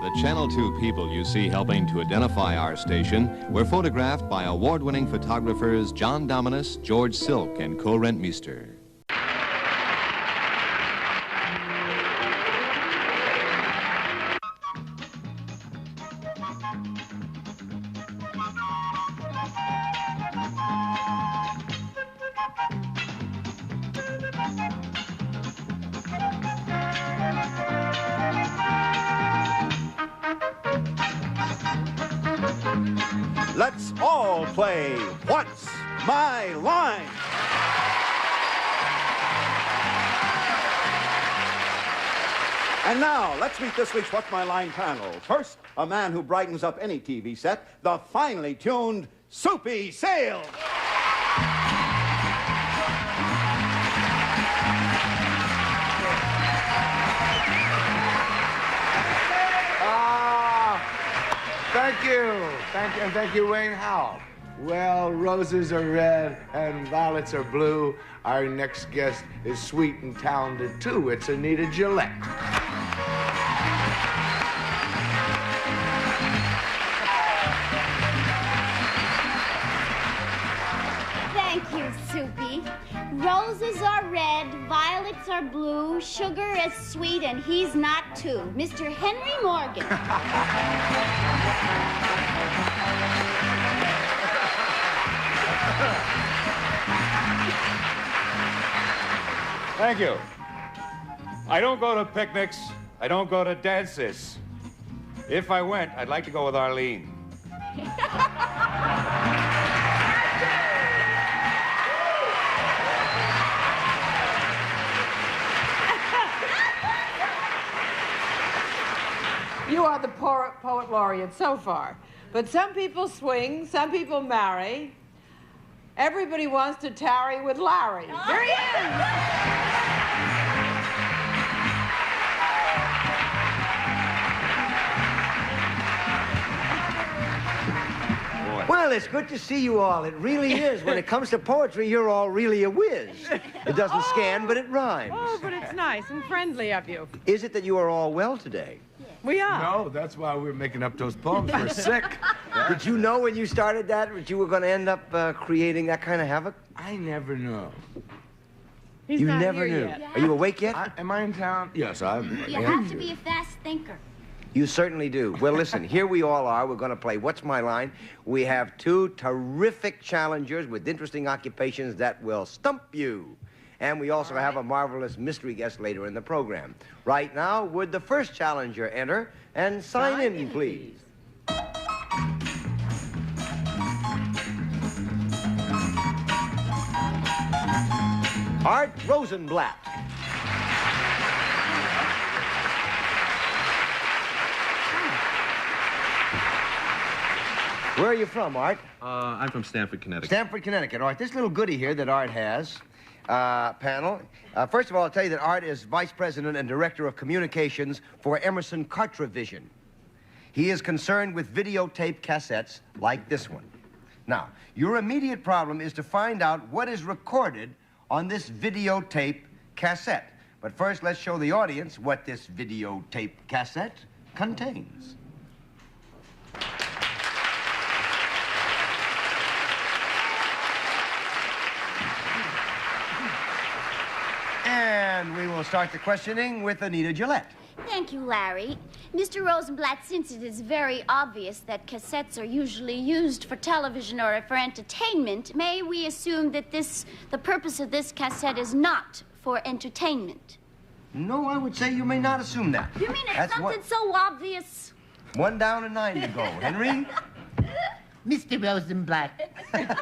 The Channel 2 people you see helping to identify our station were photographed by award-winning photographers John Dominus, George Silk, and Co Rentmeester. Let's all play What's My Line? And now, let's meet this week's What's My Line panel. First, a man who brightens up any TV set, the finely tuned Soupy Sales. Thank you. And thank you, Wayne Howell. Well, roses are red and violets are blue. Our next guest is sweet and talented, too. It's Anita Gillette. Thank you, Soupy. Roses are red, violets are blue, sugar is sweet, and he's not too. Mr. Henry Morgan. Thank you. I don't go to picnics. I don't go to dances. If I went, I'd like to go with Arlene. You are the poet laureate so far. But some people swing, some people marry. Everybody wants to tarry with Larry. Here he is. Well, it's good to see you all. It really is. When it comes to poetry, you're all really a whiz. It doesn't scan, but it rhymes. Oh, but it's nice and friendly of you. Is it that you are all well today? We are. No, that's why we're making up those poems. We're sick. Did you know when you started that you were going to end up creating that kind of havoc? I never know. He's you not never here knew. yet. Are you awake yet? Am I in town? Yes, I'm. You have to be a fast thinker. You certainly do. Well, listen, here we all are. We're going to play What's My Line? We have two terrific challengers with interesting occupations that will stump you. And we also have a marvelous mystery guest later in the program. Right now, would the first challenger enter and sign in, please? Art Rosenblack. Where are you from, Art? I'm from Stamford, Connecticut. Stamford, Connecticut. All right, this little goodie here that Art has, panel. First of all, I'll tell you that Art is Vice President and Director of Communications for Emerson Cartravision. He is concerned with videotape cassettes like this one. Now, your immediate problem is to find out what is recorded on this videotape cassette. But first, let's show the audience what this videotape cassette contains. And we will start the questioning with Anita Gillette. Thank you, Larry. Mr. Rosenblatt, since it is very obvious that cassettes are usually used for television or for entertainment, may we assume that the purpose of this cassette is not for entertainment? No, I would say you may not assume that. You mean it's something so obvious? 1 down and 9 to go. Henry? Mr. Rosenblack. I can't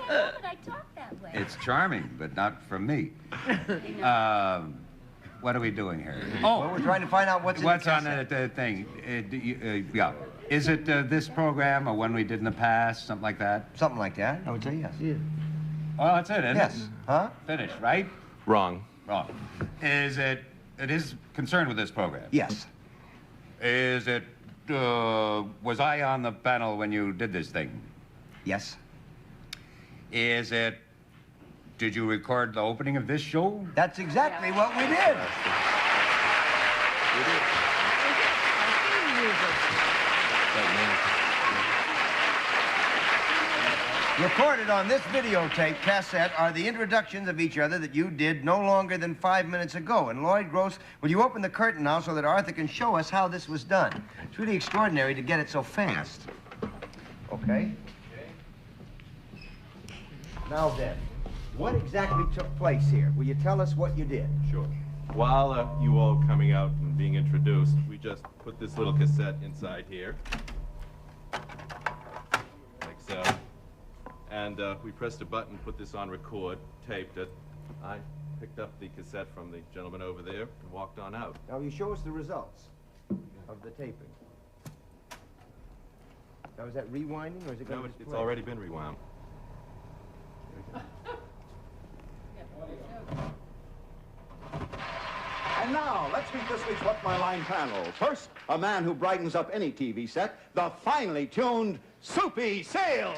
help it, I talk that way. It's charming, but not from me. What are we doing here? Well, we're trying to find out what's on the thing. Yeah. Is it this program or one we did in the past, something like that? Something like that. I would say yes. Yeah. Well, that's it, isn't it? Yes. Huh? Finished, right? Wrong. Wrong. It is concerned with this program? Yes. Is it, was I on the panel when you did this thing? Yes. Did you record the opening of this show? That's exactly what we did. Recorded on this videotape cassette are the introductions of each other that you did no longer than 5 minutes ago. And Lloyd Gross, will you open the curtain now so that Arthur can show us how this was done? It's really extraordinary to get it so fast. Okay. Now then, what exactly took place here? Will you tell us what you did? Sure. While you all coming out and being introduced, we just put this little cassette inside here, like so. And we pressed a button, put this on record, taped it. I picked up the cassette from the gentleman over there and walked on out. Now, you show us the results of the taping. Now, is that rewinding, or is it going to it's already been rewound. And now, let's meet this week's What's My Line panel. First, a man who brightens up any TV set, the finely tuned Soupy Sales.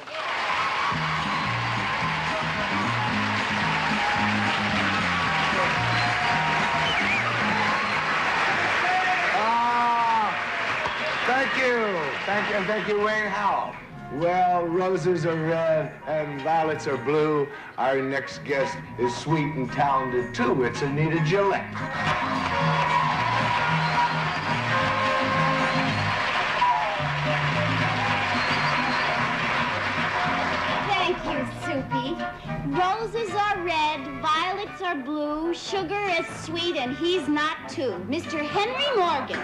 Thank you, Wayne Howell. Well, roses are red and violets are blue. Our next guest is sweet and talented, too. It's Anita Gillette. Thank you, Soupy. Roses are red, violets are blue, sugar is sweet, and he's not too. Mr. Henry Morgan.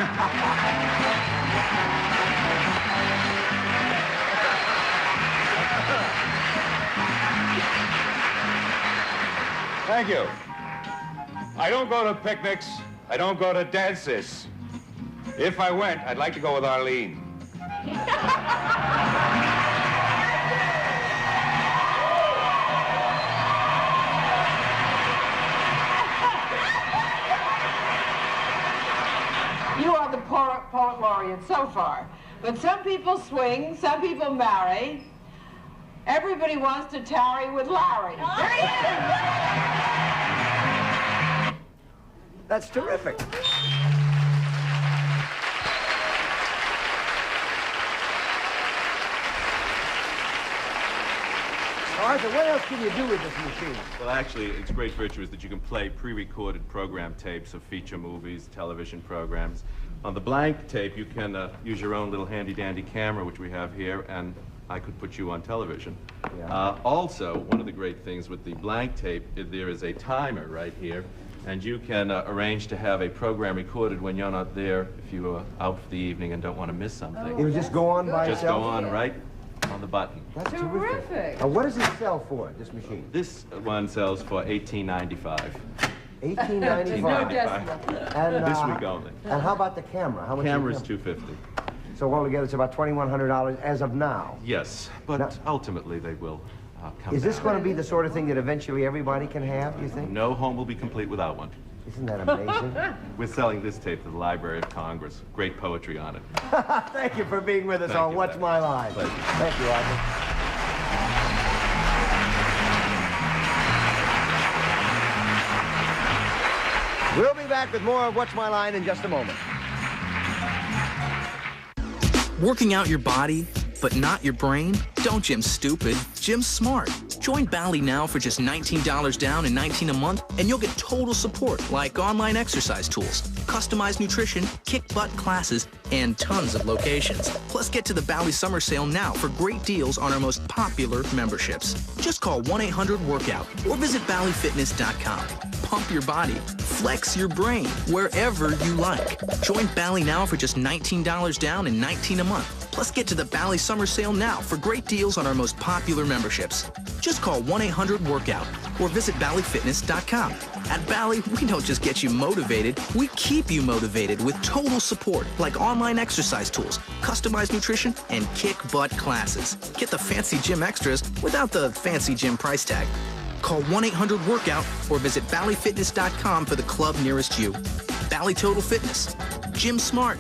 Thank you. I don't go to picnics. I don't go to dances. If I went, I'd like to go with Arlene. You are the poet laureate so far. But some people swing, some people marry. Everybody wants to tarry with Larry. There he is! That's terrific. Arthur, what else can you do with this machine? Well, actually, its great virtue is that you can play pre-recorded program tapes of feature movies, television programs. On the blank tape, you can use your own little handy-dandy camera, which we have here, and I could put you on television. Yeah. Also, one of the great things with the blank tape, there is a timer right here, and you can arrange to have a program recorded when you're not there if you are out for the evening and don't want to miss something. It would just go on by itself? Just go on right on the button. That's terrific. What does it sell for, this machine? This one sells for $18.95. $18.95. And this week only. And how about the camera? How much? Camera is $250. So altogether, it's about $2,100 as of now. Yes, but now, ultimately they will come Is this down. going to be the sort of thing that eventually everybody can have, you think? No home will be complete without one. Isn't that amazing? We're selling this tape to the Library of Congress. Great poetry on it. Thank you for being with us on What's My Line. Pleasure. Thank you, Arthur. We'll be back with more of What's My Line in just a moment. Working out your body, but not your brain? Don't gym stupid, gym smart. Join Bally now for just $19 down and $19 a month, and you'll get total support like online exercise tools, customized nutrition, kick butt classes, and tons of locations. Plus, get to the Bally Summer Sale now for great deals on our most popular memberships. Just call 1-800-WORKOUT or visit ballyfitness.com. Pump your body, flex your brain, wherever you like. Join Bally now for just $19 down and $19 a month. Plus, get to the Bally Summer Sale now for great deals on our most popular memberships. Just call 1-800-WORKOUT or visit ballyfitness.com. At Bally, we don't just get you motivated, we keep you motivated with total support like online exercise tools, customized nutrition, and kick butt classes. Get the fancy gym extras without the fancy gym price tag. Call 1-800-WORKOUT or visit ballyfitness.com for the club nearest you. Bally Total Fitness. Gym smart.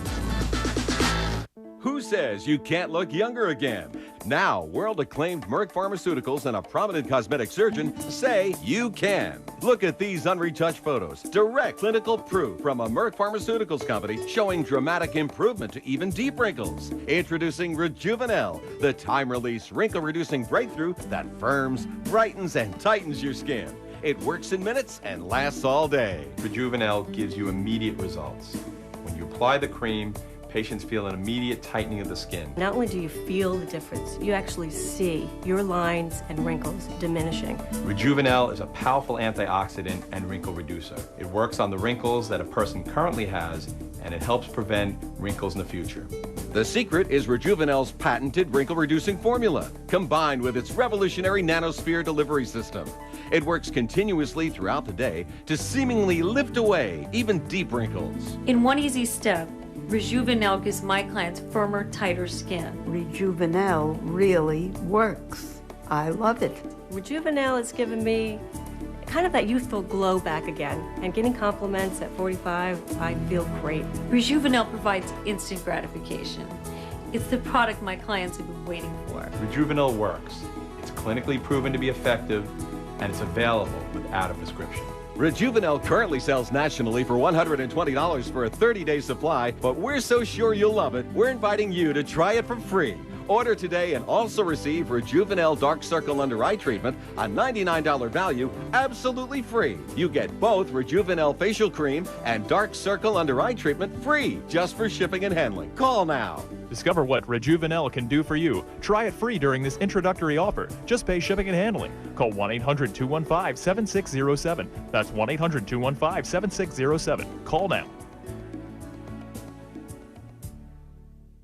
Who says you can't look younger again? Now, world-acclaimed Merck Pharmaceuticals and a prominent cosmetic surgeon say you can. Look at these unretouched photos. Direct clinical proof from a Merck Pharmaceuticals company showing dramatic improvement to even deep wrinkles. Introducing Rejuvenel, the time-release wrinkle-reducing breakthrough that firms, brightens, and tightens your skin. It works in minutes and lasts all day. Rejuvenel gives you immediate results. When you apply the cream, patients feel an immediate tightening of the skin. Not only do you feel the difference, you actually see your lines and wrinkles diminishing. Rejuvenel is a powerful antioxidant and wrinkle reducer. It works on the wrinkles that a person currently has, and it helps prevent wrinkles in the future. The secret is Rejuvenel's patented wrinkle-reducing formula, combined with its revolutionary nanosphere delivery system. It works continuously throughout the day to seemingly lift away even deep wrinkles. In one easy step, Rejuvenel gives my clients firmer, tighter skin. Rejuvenel really works. I love it. Rejuvenel has given me kind of that youthful glow back again. And getting compliments at 45, I feel great. Rejuvenel provides instant gratification. It's the product my clients have been waiting for. Rejuvenel works. It's clinically proven to be effective, and it's available without a prescription. Rejuvenel currently sells nationally for $120 for a 30-day supply, but we're so sure you'll love it, we're inviting you to try it for free. Order today and also receive Rejuvenel Dark Circle Under Eye Treatment, a $99 value, absolutely free. You get both Rejuvenel Facial Cream and Dark Circle Under Eye Treatment free, just for shipping and handling. Call now. Discover what Rejuvenel can do for you. Try it free during this introductory offer. Just pay shipping and handling. Call 1-800-215-7607. That's 1-800-215-7607. Call now.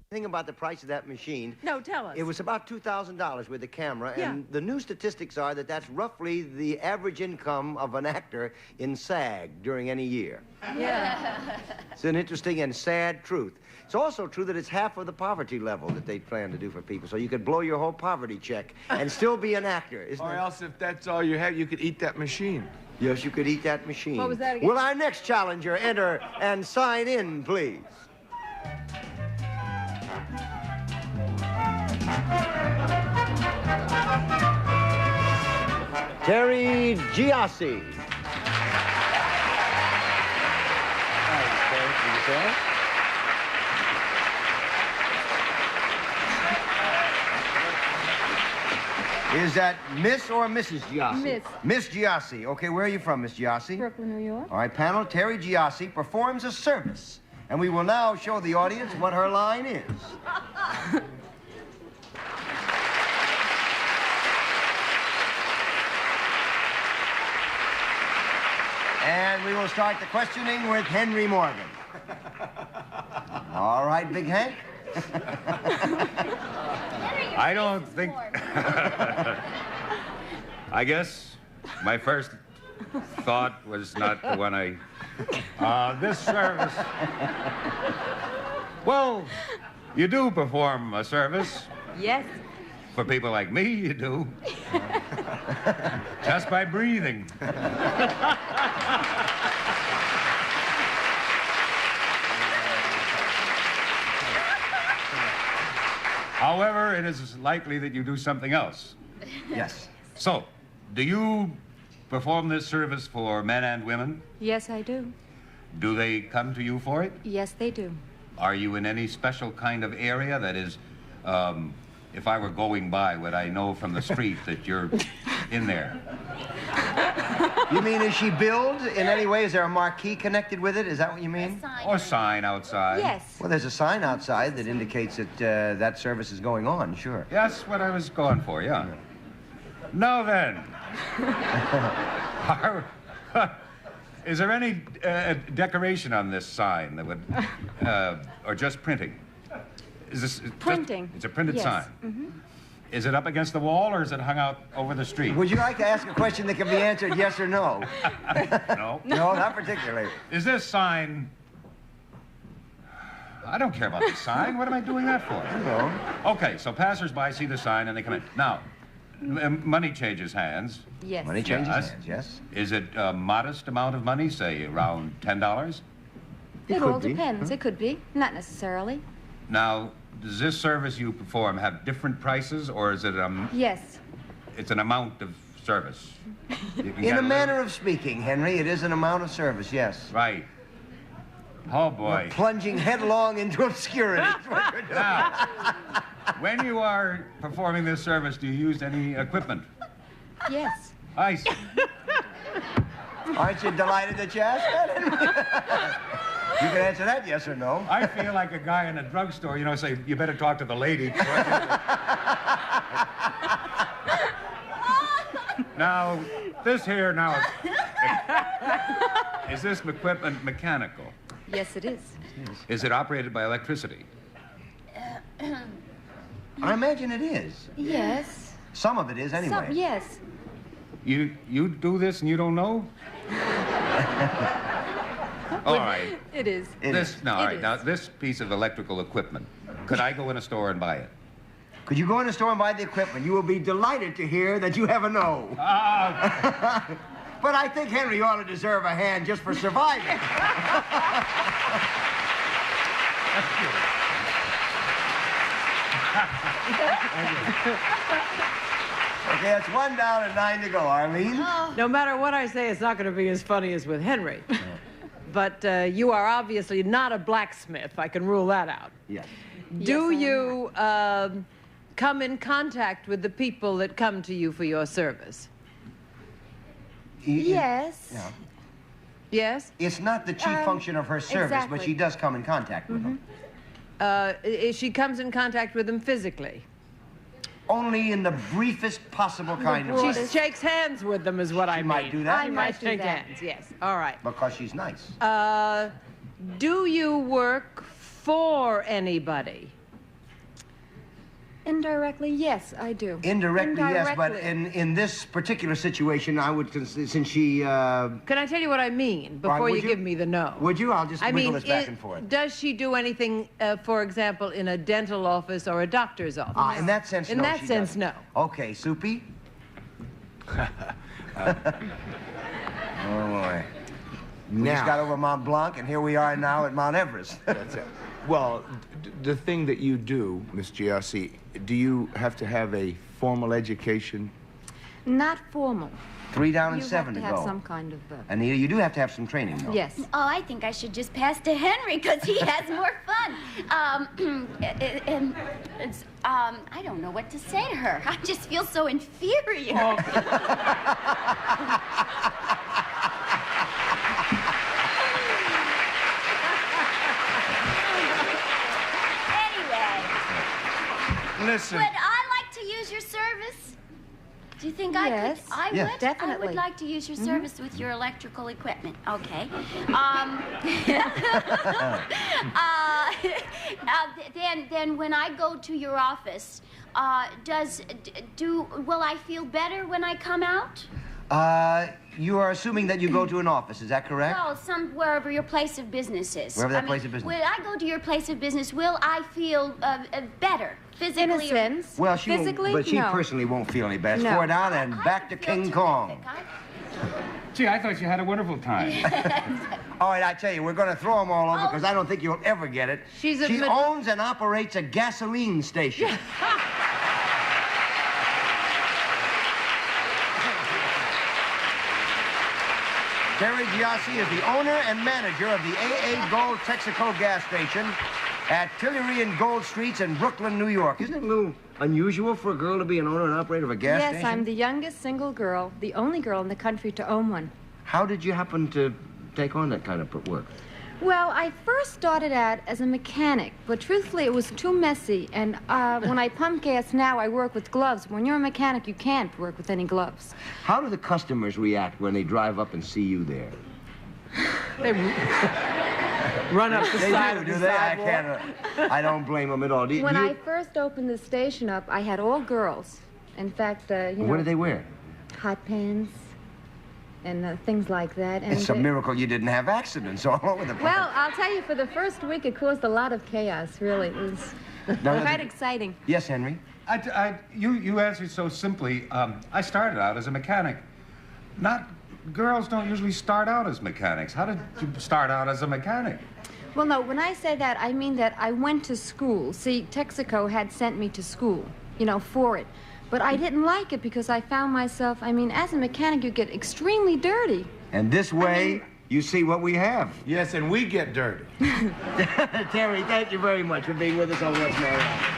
Thing about the price of that machine. No, tell us. It was about $2,000 with the camera, Yeah. and the new statistics are that that's roughly the average income of an actor in SAG during any year. Yeah. It's an interesting and sad truth. It's also true that it's half of the poverty level that they plan to do for people, so you could blow your whole poverty check and still be an actor, isn't Or it? else, if that's all you have, you could eat that machine. Yes, you could eat that machine. What was that again? Will our next challenger enter and sign in, please? Terry Giassi. Is that Miss or Mrs. Giassi? Miss. Miss Giassi. Okay, where are you from, Miss Giassi? Brooklyn, New York. All right, panel, Terry Giassi performs a service, and we will now show the audience what her line is. And we will start the questioning with Henry Morgan. All right, Big Hank. I don't think... I guess my first thought was not the one I... this service... Well, you do perform a service. Yes. For people like me, you do. Just by breathing. However, it is likely that you do something else. Yes. So, do you perform this service for men and women? Yes, I do. Do they come to you for it? Yes, they do. Are you in any special kind of area? That is, if I were going by, would I know from the street that you're in there? You mean, is she billed in any way? Is there a marquee connected with it? Is that what you mean? Or sign outside? Yes. Well, there's a sign outside that indicates that that service is going on, sure. That's what I was going for, yeah. Now then, is there any decoration on this sign that would, or just printing? Is this Printing. It's a printed Yes. sign. Mm-hmm. Is it up against the wall, or is it hung out over the street? Would you like to ask a question that can be answered yes or no? No. No, not particularly. Is this sign... I don't care about the sign. What am I doing that for? No. Okay, so passers-by see the sign and they come in. Now, money changes hands. Yes. Money changes Yes. hands, yes. Is it a modest amount of money, say around $10? It all could be. depends. It could be. Not necessarily. Now, does this service you perform have different prices, or is it Yes. it's an amount of service? In a manner of speaking, Henry, it is an amount of service, yes. Right. Oh, boy. You're plunging headlong into obscurity. Now, when you are performing this service, do you use any equipment? Yes. I see. Aren't you delighted that you asked that, Henry? You can answer that yes or no. I feel like a guy in a drugstore, you know, say, you better talk to the lady. Now, this here now, is this equipment mechanical? Yes, it is. Is it operated by electricity? I imagine it is. Yes. Some of it is, anyway. Yes. You do this and you don't know? All right. It is. Now, this piece of electrical equipment, could I go in a store and buy it? Could you go in a store and buy the equipment? You will be delighted to hear that you have a no. But I think Henry ought to deserve a hand just for surviving. Okay, that's 1 down and 9 to go, Arlene. No matter what I say, it's not going to be as funny as with Henry. But you are obviously not a blacksmith. I can rule that out. Yes. Do you come in contact with the people that come to you for your service? Yes. Yeah. Yes? It's not the chief function of her service, exactly. but she does come in contact with them. She comes in contact with them physically? Only in the briefest possible kind of way. She shakes hands with them is what I mean. She might do that. She might shake hands, yes. All right. Because she's nice. Do you work for anybody? Indirectly, yes, I do. Indirectly, yes, but in this particular situation, I would, since she... Can I tell you what I mean before you give me the no? Would you? I'll just wiggle this back and forth. Does she do anything, for example, in a dental office or a doctor's office? In that sense, no. In that sense, no. Okay, Soupy? Oh, boy. We just got over Mont Blanc, and here we are now at Mount Everest. That's it. Well, the thing that you do, Miss GRC, do you have to have a formal education? Not formal. 3 down and 7 to go. You have to have some kind of... Anita, you do have to have some training, though. Yes. Oh, I think I should just pass to Henry because he has more fun. I don't know what to say to her. I just feel so inferior. Oh. Listen. Would I like to use your service? Do you think I could? I would. Definitely. I would like to use your service with your electrical equipment. Okay. Then when I go to your office, will I feel better when I come out? You are assuming that you go to an office, is that correct? Well, wherever your place of business is. Wherever that place of business. When I go to your place of business, will I feel better physically? In a sense. Well, she physically, won't, but she no. personally won't feel any better. No. 4 down and back to King Kong. Gee, I thought you had a wonderful time. All right, I tell you, we're going to throw them all over because I don't think you'll ever get it. She owns and operates a gasoline station. Terry Giassi is the owner and manager of the AA Gold Texaco gas station at Tillery and Gold Streets in Brooklyn, New York. Isn't it a little unusual for a girl to be an owner and operator of a gas station? Yes, I'm the youngest single girl, the only girl in the country to own one. How did you happen to take on that kind of work? Well, I first started out as a mechanic, but truthfully it was too messy, and when I pump gas now, I work with gloves. When you're a mechanic, you can't work with any gloves. How do the customers react when they drive up and see you there? They run up the side of the sidewalk. I don't blame them at all. When I first opened the station up, I had all girls. In fact, what do they wear? Hot pants and things like that. And it's a miracle you didn't have accidents all over the place. Well, I'll tell you, for the first week, it caused a lot of chaos, really. It was quite exciting. Yes, Henry? You answered so simply. I started out as a mechanic. Girls don't usually start out as mechanics. How did you start out as a mechanic? Well, no, when I say that, I mean that I went to school. See, Texaco had sent me to school, you know, for it. But I didn't like it because I found myself, I mean, as a mechanic, you get extremely dirty. And this way, you see what we have. Yes, and we get dirty. Terry, thank you very much for being with us on What's My Line.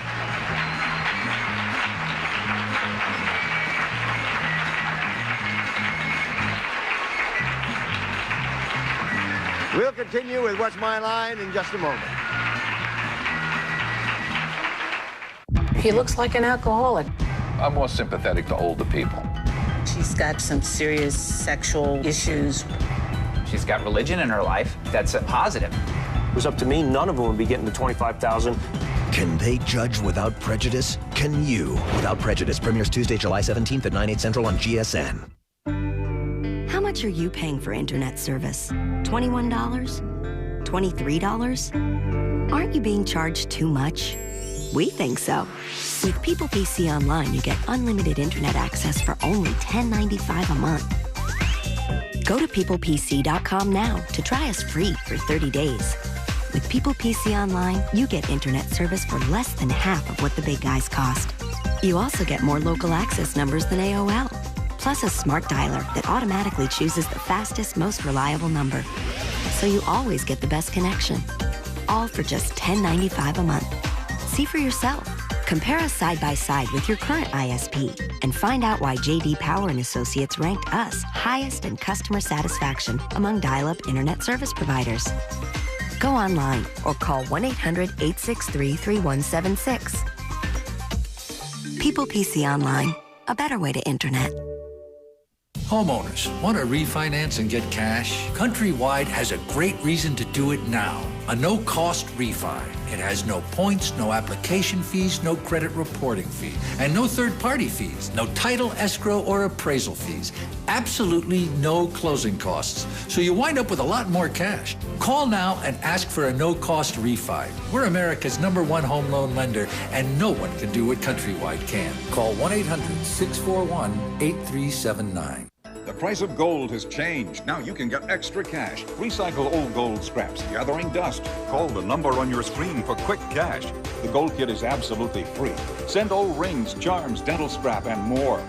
We'll continue with What's My Line in just a moment. He looks like an alcoholic. I'm more sympathetic to older people. She's got some serious sexual issues. She's got religion in her life. That's a positive. If it was up to me, none of them would be getting the $25,000. Can they judge without prejudice? Can you? Without Prejudice premieres Tuesday, July 17th at 9, 8 Central on GSN. How much are you paying for internet service? $21? $23? Aren't you being charged too much? We think so. With People PC Online, you get unlimited internet access for only $10.95 a month. Go to peoplepc.com now to try us free for 30 days. With People PC Online, you get internet service for less than half of what the big guys cost. You also get more local access numbers than AOL, plus a smart dialer that automatically chooses the fastest, most reliable number. So you always get the best connection. All for just $10.95 a month. See for yourself. Compare us side by side with your current ISP and find out why J.D. Power and Associates ranked us highest in customer satisfaction among dial-up internet service providers. Go online or call 1-800-863-3176. People PC Online, a better way to internet. Homeowners, want to refinance and get cash? Countrywide has a great reason to do it now. A no-cost refi. It has no points, no application fees, no credit reporting fee, and no third-party fees, no title, escrow, or appraisal fees. Absolutely no closing costs. So you wind up with a lot more cash. Call now and ask for a no-cost refi. We're America's #1 home loan lender, and no one can do what Countrywide can. Call 1-800-641-8379. The price of gold has changed. Now you can get extra cash. Recycle old gold scraps, gathering dust. Call the number on your screen for quick cash. The Gold Kit is absolutely free. Send old rings, charms, dental scrap, and more.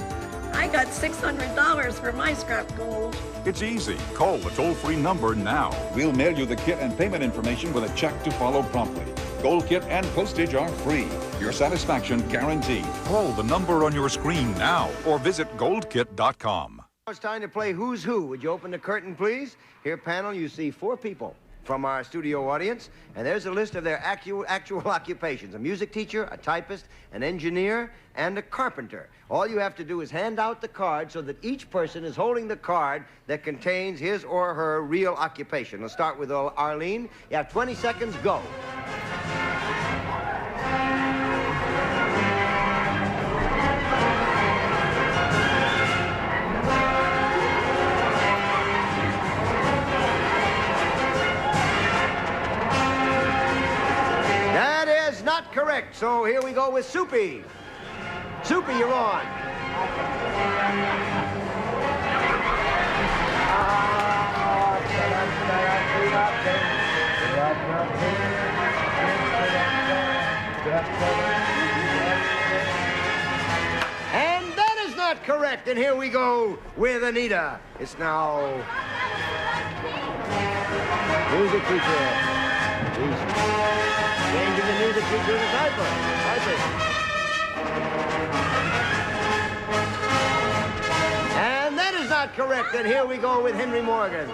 I got $600 for my scrap gold. It's easy. Call the toll-free number now. We'll mail you the kit and payment information with a check to follow promptly. Gold Kit and postage are free. Your satisfaction guaranteed. Call the number on your screen now or visit goldkit.com. It's time to play Who's Who. Would you open the curtain, please? Here, panel, you see 4 people from our studio audience, and there's a list of their actual occupations. A music teacher, a typist, an engineer, and a carpenter. All you have to do is hand out the card so that each person is holding the card that contains his or her real occupation. We'll start with Arlene. You have 20 seconds, go. Not correct, so here we go with Soupy. Soupy, you're on. And that is not correct, and here we go with Anita. It's now music teacher. Changing the music teacher to the typer. And that is not correct. And here we go with Henry Morgan.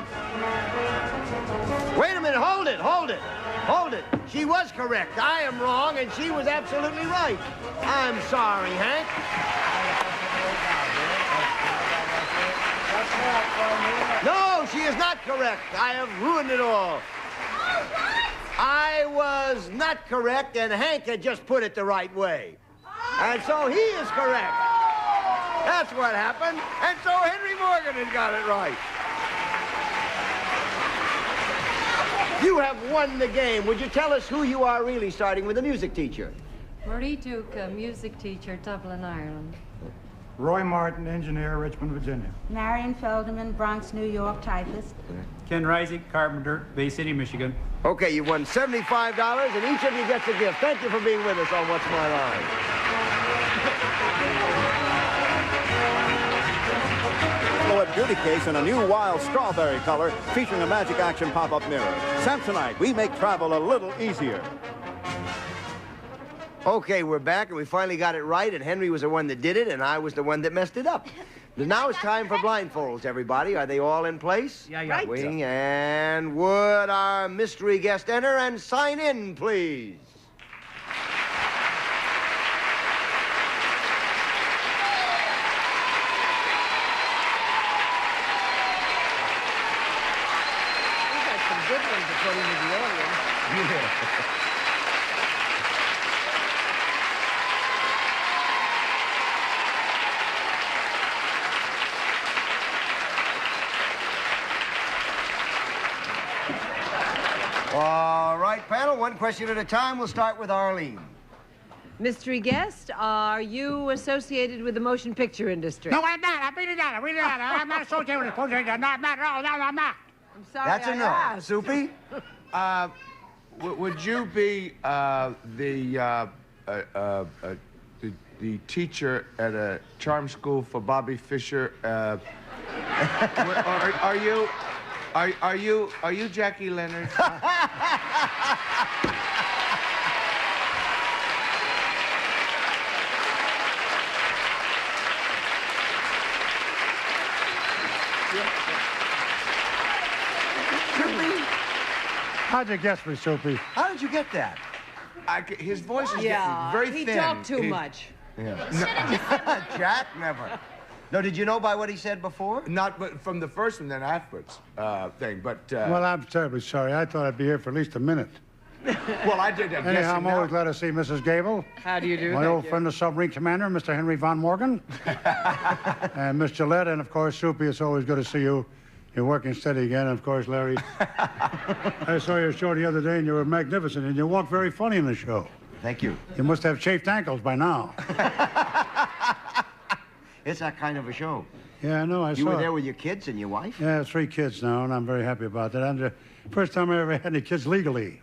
Wait a minute. Hold it. Hold it. Hold it. She was correct. I am wrong, and she was absolutely right. I'm sorry, Hank. No, she is not correct. I have ruined it all. I was not correct, and Hank had just put it the right way. And so he is correct. That's what happened. And so Henry Morgan has got it right. You have won the game. Would you tell us who you are really, starting with the music teacher? Marie Duke, a music teacher, Dublin, Ireland. Roy Martin, engineer, Richmond, Virginia. Marion Feldman, Bronx, New York, typist. Ken Reisig, carpenter, Bay City, Michigan. Okay, you won $75, and each of you gets a gift. Thank you for being with us on What's My Line. Silhouette beauty case in a new wild strawberry color featuring a magic action pop-up mirror. Samsonite, we make travel a little easier. Okay, we're back, and we finally got it right, and Henry was the one that did it, and I was the one that messed it up. But now it's time for blindfolds, everybody. Are they all in place? Yeah. Right. Waiting, and would our mystery guest enter and sign in, please? We got some good ones according to the audience. Yeah. All right, panel, one question at a time. We'll start with Arlene. Mystery guest, are you associated with the motion picture industry? No, I'm not. I really not. I really not. I'm not associated with the motion picture. No, I'm not at all. No, I'm not. I'm sorry. That's a no. Asked. Soupy? Would you be the teacher at a charm school for Bobby Fischer? Are you Jackie Leonard? How'd you guess me, Soupy? How did you get that? His voice is getting very thin. He talked too much. Yeah. Jack, never. No, did you know by what he said before? Not but from the first and then afterwards thing, but... Well, I'm terribly sorry. I thought I'd be here for at least a minute. Well, I did that. Anyhow, I'm always glad to see Mrs. Gable. How do you do? My old friend, the submarine commander, Mr. Henry von Morgan. And Miss Gillette, and of course, Soupy, it's always good to see you. You're working steady again, and of course, Larry. I saw your show the other day, and you were magnificent, and you walked very funny in the show. Thank you. You must have chafed ankles by now. It's that kind of a show. Yeah, I know, I saw You were it. there with your kids and your wife? Yeah, 3 kids now, and I'm very happy about that. I'm the first time I ever had any kids legally.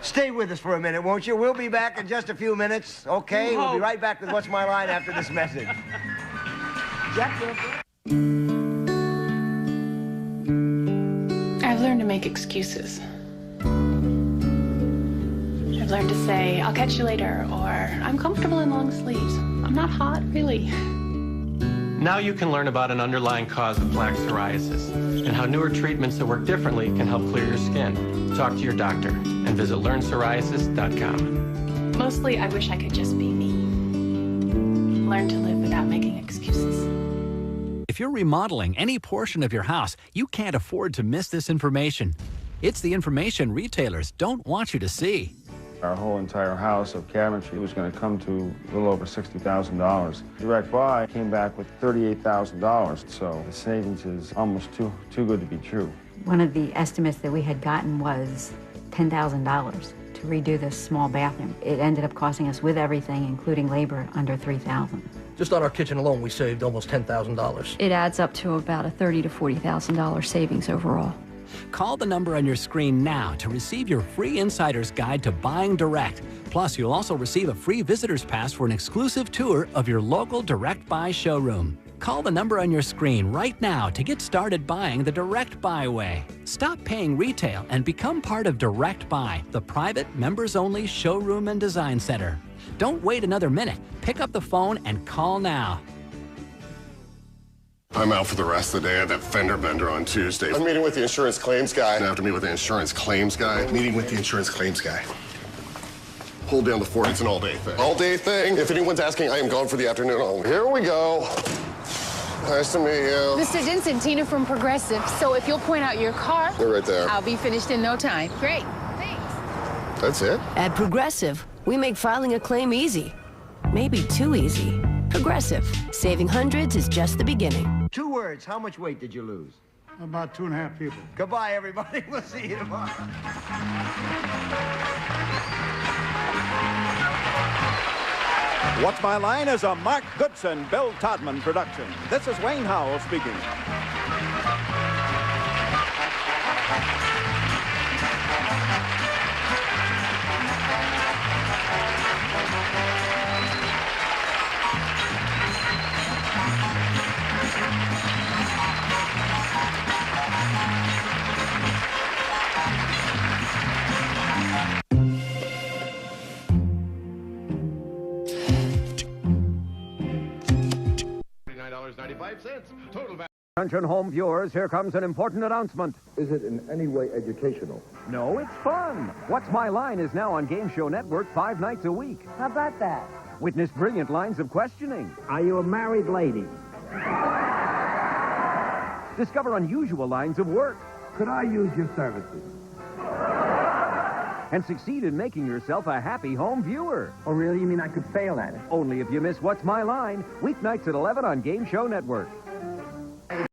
Stay with us for a minute, won't you? We'll be back in just a few minutes, okay? We'll be right back with What's My Line after this message. Jack, I've learned to make excuses. I've learned to say, I'll catch you later, or I'm comfortable in long sleeves. I'm not hot, really. Now you can learn about an underlying cause of plaque psoriasis and how newer treatments that work differently can help clear your skin. Talk to your doctor and visit learnpsoriasis.com. Mostly, I wish I could just be me. Learn to live without making excuses. If you're remodeling any portion of your house, you can't afford to miss this information. It's the information retailers don't want you to see. Our whole entire house of cabinetry was going to come to a little over $60,000. Direct Buy came back with $38,000, so the savings is almost too good to be true. One of the estimates that we had gotten was $10,000 to redo this small bathroom. It ended up costing us, with everything, including labor, under $3,000. Just on our kitchen alone, we saved almost $10,000. It adds up to about a $30,000 to $40,000 savings overall. Call the number on your screen now to receive your free insider's guide to buying direct. Plus, you'll also receive a free visitor's pass for an exclusive tour of your local Direct Buy showroom. Call the number on your screen right now to get started buying the Direct Buy way. Stop paying retail and become part of Direct Buy, the private, members-only showroom and design center. Don't wait another minute. Pick up the phone and call now. I'm out for the rest of the day at that fender bender on Tuesday. I'm meeting with the insurance claims guy. I have to meet with the insurance claims guy. Meeting with the insurance claims guy. Hold down the fort. It's an all-day thing. All-day thing? If anyone's asking, I am gone for the afternoon. Oh, here we go. Nice to meet you. Mr. Denson, Tina from Progressive. So if you'll point out your car, they're right there. I'll be finished in no time. Great. Thanks. That's it? At Progressive, we make filing a claim easy. Maybe too easy. Progressive. Saving hundreds is just the beginning. 2 words. How much weight did you lose? About 2.5 people. Goodbye, everybody. We'll see you tomorrow. What's My Line is a Mark Goodson, Bill Todman production. This is Wayne Howell speaking. Attention home viewers, here comes an important announcement. Is it in any way educational? No, it's fun. What's My Line is now on Game Show Network 5 nights a week. How about that? Witness brilliant lines of questioning. Are you a married lady? Discover unusual lines of work. Could I use your services? And succeed in making yourself a happy home viewer. Oh, really? You mean I could fail at it? Only if you miss What's My Line, weeknights at 11 on Game Show Network.